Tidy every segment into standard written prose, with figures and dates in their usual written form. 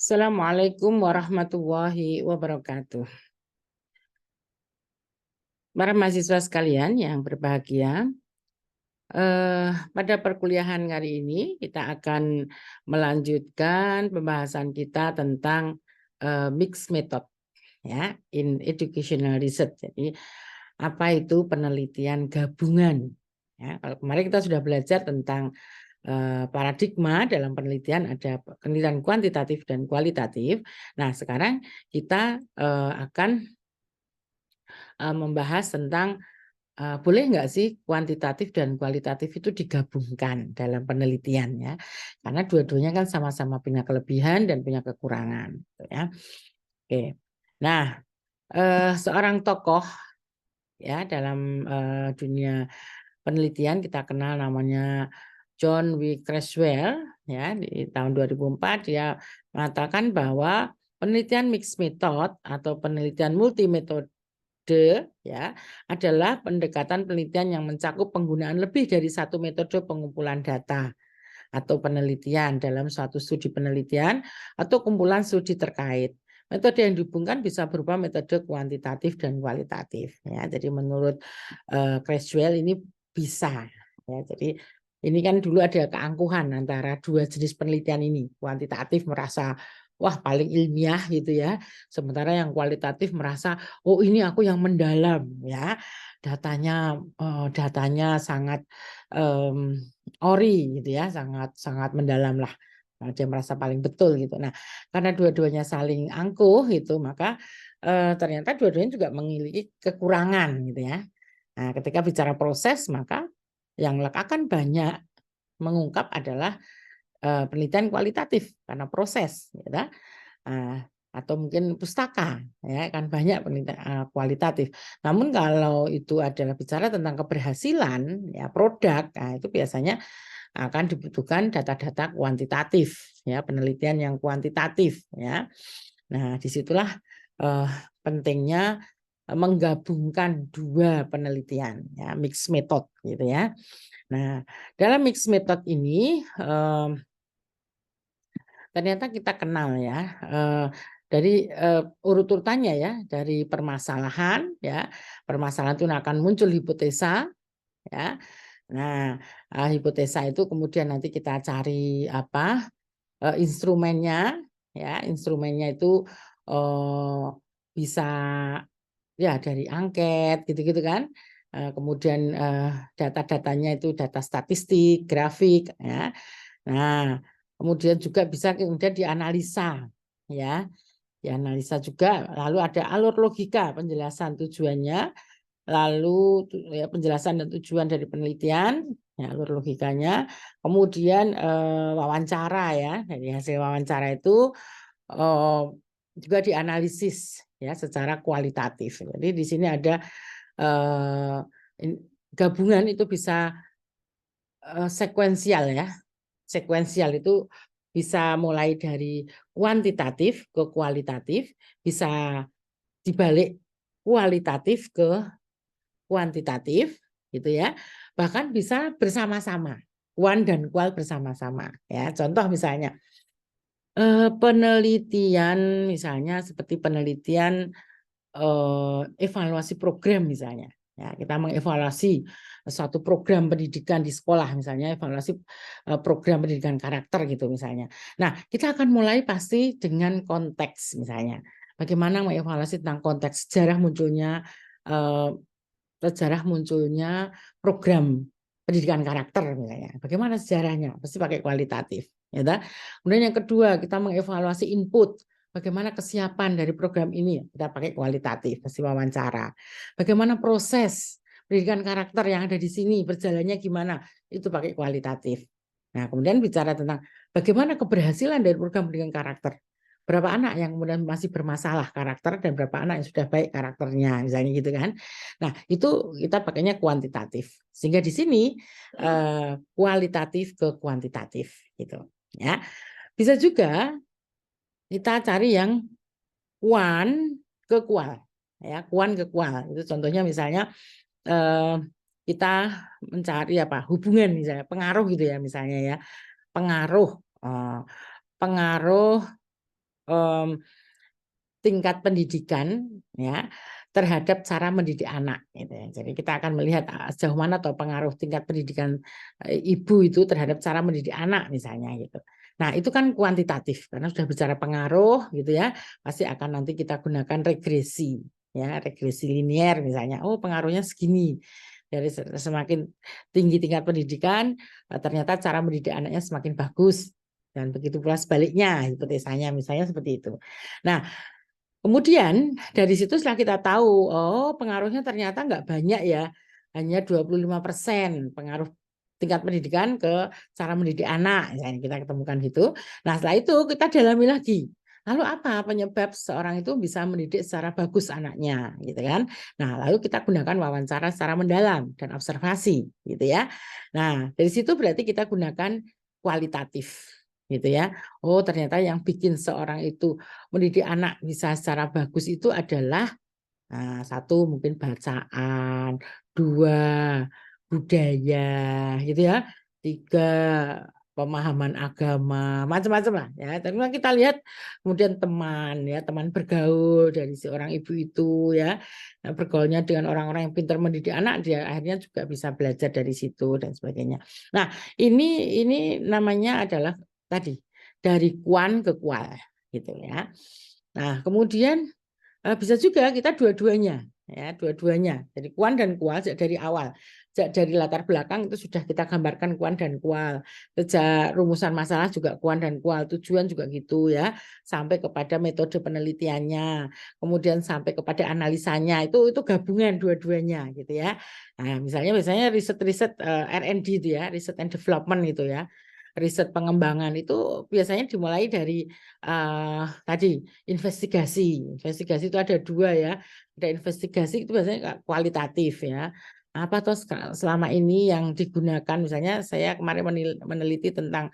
Assalamualaikum warahmatullahi wabarakatuh. Para mahasiswa sekalian yang berbahagia, pada perkuliahan kali ini kita akan melanjutkan pembahasan kita tentang mixed method ya in educational research. Jadi apa itu penelitian gabungan? Ya, kalau kemarin kita sudah belajar tentang paradigma dalam penelitian, ada penelitian kuantitatif dan kualitatif. Nah, sekarang kita akan membahas tentang boleh nggak sih kuantitatif dan kualitatif itu digabungkan dalam penelitian ya, karena dua-duanya kan sama-sama punya kelebihan dan punya kekurangan gitu ya. Oke, nah seorang tokoh ya dalam dunia penelitian kita kenal namanya John W. Creswell ya, di tahun 2004 dia mengatakan bahwa penelitian mixed method atau penelitian multimetode ya adalah pendekatan penelitian yang mencakup penggunaan lebih dari satu metode pengumpulan data atau penelitian dalam suatu studi penelitian atau kumpulan studi terkait. Metode yang dihubungkan bisa berupa metode kuantitatif dan kualitatif ya. Jadi menurut Creswell ini bisa ya. Jadi ini kan dulu ada keangkuhan antara dua jenis penelitian ini. Kuantitatif merasa wah paling ilmiah gitu ya. Sementara yang kualitatif merasa oh ini aku yang mendalam ya. Datanya sangat ori gitu ya, sangat mendalam lah. Nah, dia merasa paling betul gitu. Nah, karena dua-duanya saling angkuh gitu, maka ternyata dua-duanya juga memiliki kekurangan gitu ya. Nah, ketika bicara proses, maka yang akan banyak mengungkap adalah penelitian kualitatif karena proses, gitu. Atau mungkin pustaka, ya kan banyak penelitian kualitatif. Namun kalau itu adalah bicara tentang keberhasilan, ya produk, nah itu biasanya akan dibutuhkan data-data kuantitatif, ya penelitian yang kuantitatif, ya. Nah disitulah pentingnya menggabungkan dua penelitian, ya mixed method, gitu ya. Nah dalam mixed method ini ternyata kita kenal ya dari urut-urutannya ya, dari permasalahan ya, permasalahan itu akan muncul hipotesa ya. Nah, hipotesa itu kemudian nanti kita cari apa instrumennya ya, instrumennya itu bisa ya dari angket gitu-gitu kan. Kemudian data-datanya itu data statistik, grafik ya. Nah, kemudian juga bisa kemudian dianalisa ya. Dianalisa juga, lalu ada alur logika penjelasan tujuannya, lalu ya, penjelasan dan tujuan dari penelitian, ya, alur logikanya, kemudian wawancara ya, dari hasil wawancara itu juga dianalisis ya secara kualitatif. Jadi di sini ada eh, gabungan itu bisa sekuensial ya. Sekuensial itu bisa mulai dari kuantitatif ke kualitatif, bisa dibalik kualitatif ke kuantitatif gitu ya. Bahkan bisa bersama-sama, kuan dan kual bersama-sama ya. Contoh misalnya penelitian misalnya seperti penelitian evaluasi program misalnya. Ya, kita mengevaluasi suatu program pendidikan di sekolah misalnya, evaluasi program pendidikan karakter gitu misalnya. Nah, kita akan mulai pasti dengan konteks misalnya. Bagaimana mengevaluasi tentang konteks eh, sejarah munculnya program pendidikan karakter misalnya. Bagaimana sejarahnya? Pasti pakai kualitatif. Ya, kemudian yang kedua, kita mengevaluasi input. Bagaimana kesiapan dari program ini? Kita pakai kualitatif, pasti wawancara. Bagaimana proses pendidikan karakter yang ada di sini, berjalannya gimana? Itu pakai kualitatif. Nah, kemudian bicara tentang bagaimana keberhasilan dari program pendidikan karakter. Berapa anak yang kemudian masih bermasalah karakter dan berapa anak yang sudah baik karakternya, misalnya gitu kan. Nah, itu kita pakainya kuantitatif. Sehingga di sini kualitatif ke kuantitatif gitu, ya. Bisa juga kita cari yang kuan ke kual, ya, kuan ke kual. Itu contohnya misalnya kita mencari apa? Hubungan misalnya, pengaruh gitu ya misalnya ya. Pengaruh pengaruh tingkat pendidikan ya terhadap cara mendidik anak gitu ya. Jadi kita akan melihat sejauh mana atau pengaruh tingkat pendidikan ibu itu terhadap cara mendidik anak misalnya gitu. Nah, itu kan kuantitatif karena sudah bicara pengaruh gitu ya. Pasti akan nanti kita gunakan regresi ya, regresi linier misalnya. Oh, pengaruhnya segini. Dari semakin tinggi tingkat pendidikan, ternyata cara mendidik anaknya semakin bagus. Dan begitu pula sebaliknya, hipotesanya misalnya seperti itu. Nah, kemudian dari situ setelah kita tahu, oh pengaruhnya ternyata nggak banyak ya, hanya 25% pengaruh tingkat pendidikan ke cara mendidik anak, misalnya kita ketemukan gitu. Nah setelah itu kita dalami lagi. Lalu apa penyebab seorang itu bisa mendidik secara bagus anaknya, gitu kan? Nah lalu kita gunakan wawancara secara mendalam dan observasi, gitu ya. Nah dari situ berarti kita gunakan kualitatif, gitu ya. Oh ternyata yang bikin seorang itu mendidik anak bisa secara bagus itu adalah satu mungkin bacaan, dua budaya, gitu ya, tiga pemahaman agama, macam-macam lah ya. Tapi kita lihat kemudian teman ya, teman bergaul dari si orang ibu itu ya, bergaulnya dengan orang-orang yang pintar mendidik anak, dia akhirnya juga bisa belajar dari situ dan sebagainya. Nah, ini namanya adalah tadi dari kuan ke kual gitu ya. Nah, kemudian bisa juga kita dua-duanya, ya dua-duanya. Jadi kuan dan kual dari awal, dari latar belakang itu sudah kita gambarkan kuan dan kual. Sejak rumusan masalah juga kuan dan kual, tujuan juga gitu ya, sampai kepada metode penelitiannya, kemudian sampai kepada analisanya itu gabungan dua-duanya gitu ya. Nah, misalnya riset-riset R&D itu ya, research and development itu ya. Riset pengembangan itu biasanya dimulai dari tadi investigasi. Investigasi itu ada dua ya. Ada investigasi itu biasanya kualitatif ya. Apa tuh selama ini yang digunakan, misalnya saya kemarin meneliti tentang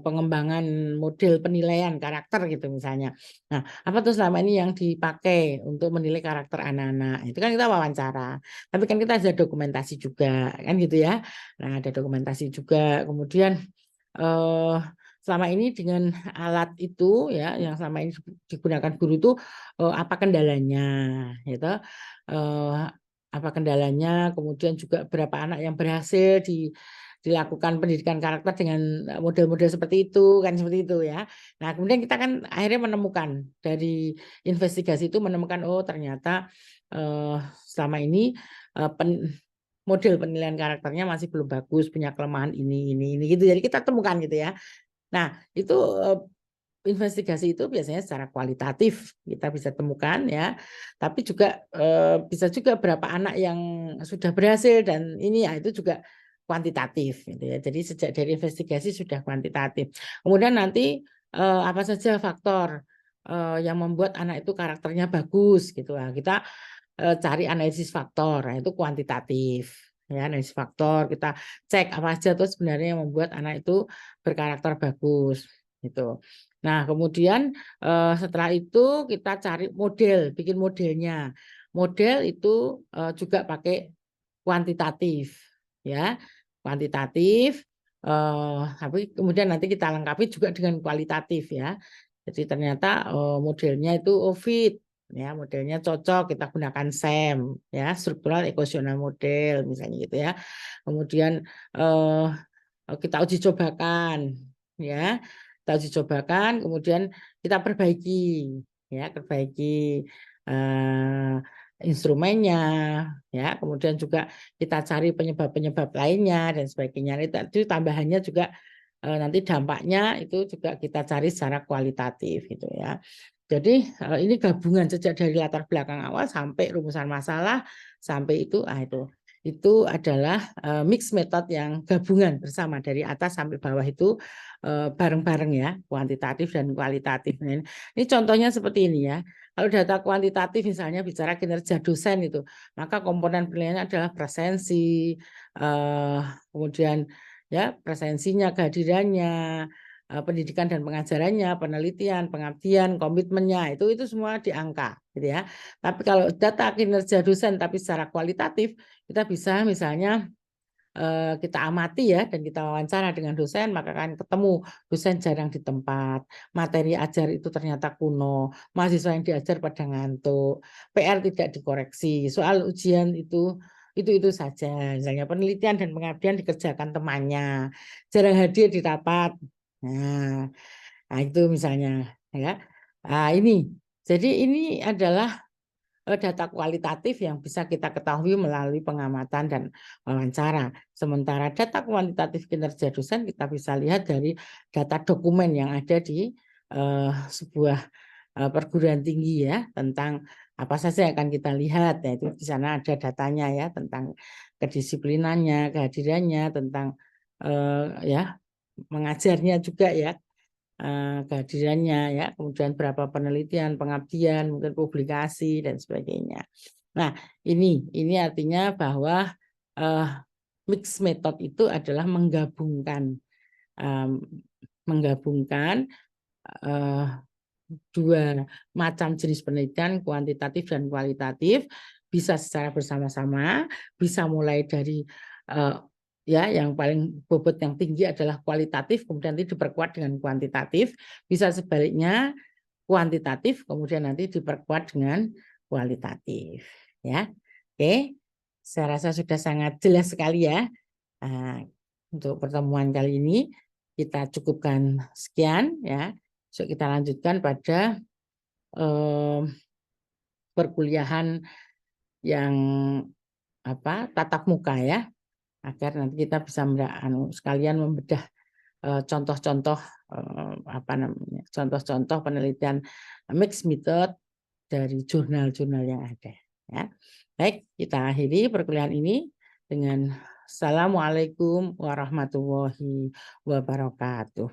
pengembangan model penilaian karakter gitu misalnya. Nah, apa tuh selama ini yang dipakai untuk menilai karakter anak-anak? Itu kan kita wawancara. Tapi kan kita ada dokumentasi juga kan gitu ya. Nah, ada dokumentasi juga. Kemudian selama ini dengan alat itu ya yang selama ini digunakan guru itu apa kendalanya gitu. Apa kendalanya, kemudian juga berapa anak yang berhasil dilakukan pendidikan karakter dengan model-model seperti itu kan, seperti itu ya. Nah kemudian kita kan akhirnya menemukan dari investigasi itu menemukan oh ternyata selama ini model penilaian karakternya masih belum bagus, punya kelemahan ini gitu. Jadi kita temukan gitu ya. Nah itu investigasi itu biasanya secara kualitatif kita bisa temukan ya, tapi juga bisa juga berapa anak yang sudah berhasil dan ini ya itu juga kuantitatif gitu ya. Jadi sejak dari investigasi sudah kuantitatif. Kemudian nanti apa saja faktor yang membuat anak itu karakternya bagus gitu lah. Kita cari analisis faktor, nah, itu kuantitatif. Ya, analisis faktor kita cek apa aja tuh sebenarnya yang membuat anak itu berkarakter bagus gitu. Nah, kemudian setelah itu kita cari model, bikin modelnya. Model itu juga pakai kuantitatif, ya, kuantitatif. Tapi kemudian nanti kita lengkapi juga dengan kualitatif ya. Jadi ternyata modelnya itu fit, ya, modelnya cocok kita gunakan SEM, ya, struktural ekosional model misalnya gitu ya. Kemudian kita uji cobakan, ya, kita uji cobakan, kemudian kita perbaiki, ya, perbaiki instrumennya, ya, kemudian juga kita cari penyebab-penyebab lainnya dan sebagainya. Itu tambahannya juga nanti dampaknya itu juga kita cari secara kualitatif gitu ya. Jadi ini gabungan sejak dari latar belakang awal sampai rumusan masalah sampai itu adalah mix method yang gabungan bersama dari atas sampai bawah itu bareng-bareng ya, kuantitatif dan kualitatif. Nah, ini contohnya seperti ini ya. Kalau data kuantitatif misalnya bicara kinerja dosen itu, maka komponen penilaiannya adalah presensi, kemudian ya presensinya, kehadirannya, pendidikan dan pengajarannya, penelitian, pengabdian, komitmennya itu semua di angka, gitu ya. Tapi kalau data kinerja dosen tapi secara kualitatif kita bisa misalnya kita amati ya dan kita wawancara dengan dosen, maka akan ketemu dosen jarang di tempat, materi ajar itu ternyata kuno, mahasiswa yang diajar pada ngantuk, PR tidak dikoreksi, soal ujian itu saja. Misalnya penelitian dan pengabdian dikerjakan temannya, jarang hadir di rapat. Nah, itu misalnya ya. Nah, ini. Jadi ini adalah data kualitatif yang bisa kita ketahui melalui pengamatan dan wawancara. Sementara data kuantitatif kinerja dosen kita bisa lihat dari data dokumen yang ada di sebuah perguruan tinggi ya, tentang apa saja yang akan kita lihat. Ya, itu di sana ada datanya ya, tentang kedisiplinannya, kehadirannya, tentang ya mengajarnya juga ya, kehadirannya ya, kemudian berapa penelitian, pengabdian, mungkin publikasi dan sebagainya. Nah, ini artinya bahwa mixed method itu adalah menggabungkan dua macam jenis penelitian, kuantitatif dan kualitatif, bisa secara bersama-sama, bisa mulai dari ya yang paling bobot yang tinggi adalah kualitatif, kemudian nanti diperkuat dengan kuantitatif, bisa sebaliknya kuantitatif, kemudian nanti diperkuat dengan kualitatif. Ya, oke, saya rasa sudah sangat jelas sekali ya. Nah, untuk pertemuan kali ini kita cukupkan sekian ya. So, kita lanjutkan pada perkuliahan yang tatap muka ya, agar nanti kita bisa sekalian membedah contoh-contoh contoh-contoh penelitian mixed method dari jurnal-jurnal yang ada ya. Baik, kita akhiri perkuliahan ini dengan Assalamualaikum warahmatullahi wabarakatuh.